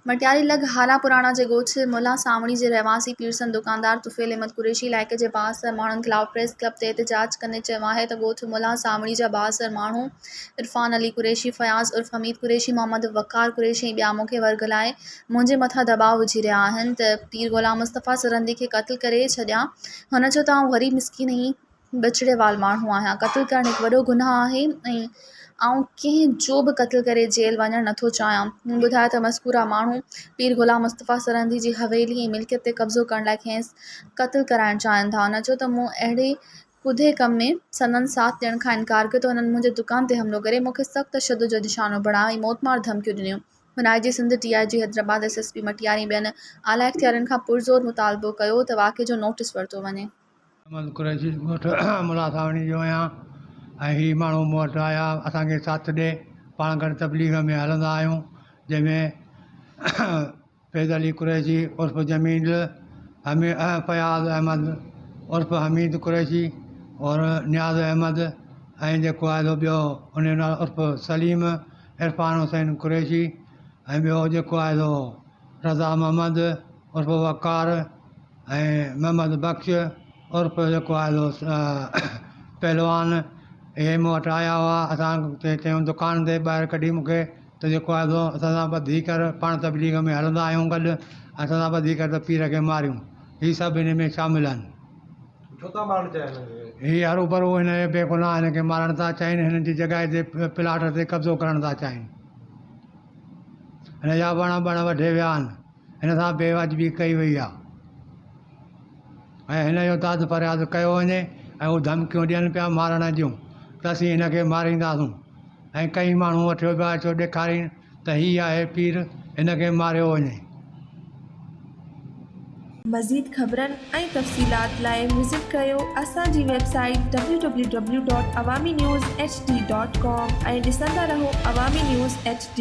मटियारी लग हाला पुराणा जे ॻोठ मुल्ला सावणी जे रहवासी पीरसन दुकानदार तुफ़ैल अहमद कुरैशी इलाइक़े जे बाअसर माण्हुनि ख़िलाफ़ प्रेस क्लब ते एहतिजाज कंदे चयो आहे त ॻोठ मुल्ला सावणी जा बाअसर माण्हू इरफान अली कुरैशी, फयाज़ उर्फ़ हमीद कुरैशी, मोहम्मद वक़ार कुरैशी ऐं ॿिया मूंखे वर्गलाए मुंहिंजे मथां दबाउ विझी रहिया आहिनि त पीर ग़ुलाम मुस्तफ़ा सरंदी खे क़त्ल करे छॾियां। हुन चयो त आउं वरी मिसकीन ऐं बिछड़ेवाल माण्हू आहियां। क़त्ल करणु हिकु वॾो गुनाह आहे ऐं आउं कंहिं जो बि क़त्ल करे जेल वञणु नथो चाहियां। हुन ॿुधायो त मज़कूरा माण्हू पीर ग़ुलाम मुस्तफ़ा सरंदी जी हवेली ऐं मिल्कियत ते कब्ज़ो करण लाइ खेसि क़त्ल कराइणु चाहिनि था। हुन चयो त मूं अहिड़े कुधे कम में संदनि साथ ॾियण खां इनकार कयो त हुननि मुंहिंजे दुकान ते हमिलो करे मूंखे सख़्त तशदुद जो निशानो बणायो ऐं मौतमार धमकियूं ॾिनियूं। हुन IG Sindh, TIG Hyderabad, SSP Matiari ऐं ॿियनि आला इख़्तियारनि खां पुरज़ोर मुतालबो कयो त वाक़े जो नोटिस वरितो वञे। अहमद कुरैशी ॻोठ मुल्ला सावणी जो आहियां ऐं हीअ माण्हू मूं वटि आया असांखे साथ ॾे। पाण गॾु तबलीग में हलंदा आहियूं जंहिंमें फैज़ अली कुरैशी उर्फ़ जमील, फयाज़ अहमद उर्फ़ हमीद कुरैशी और नियाज़ अहमद ऐं जेको आहे ॿियो उन जो नालो उर्फ़ सलीम, इरफान हुसैन कुरैशी ऐं ॿियो जेको आहे रज़ा मोहम्मद उर्फ़ वक़ार ऐं मोहम्मद बख्श उर्फ़ जेको आहे पहलवान। इहे मूं वटि आया हुआ। असां चयूं दुकान ते ॿाहिरि कढी मूंखे त जेको आहे असां सां ॿधी कर पाण तबलीग में हलंदा आहियूं गॾु, असां सां ॿधी कर त पीर खे मारियूं। हीअ सभु हिन में शामिल आहिनि। छो था मारणु चाहिनि? हीअ हरू भरू हिन जे बेगुनाह हिन खे मारणु था चाहिनि, हिन जी जॻह ते प्लाट ते कब्ज़ो करणु था चाहिनि। हिन जा वण वढे विया आहिनि, हिन सां बेवाजिबी कई वई आहे ऐं हिन जो दाद फरियाद कयो वञे ऐं हू धमकियूं ॾियनि पिया मारण जूं त असीं हिन खे मारींदासूं। ऐं कई माण्हू वठियो पिया अचो ॾेखारीनि त हीअ आहे पीर, हिन खे मारियो वञे। मज़ीद ख़बरनि ऐं तफ़सीलात लाइ विज़िट कयो असांजी वेबसाइट www.awamiNewsHD.com ऐं ॾिसंदा रहो अवामी न्यूज़ HD।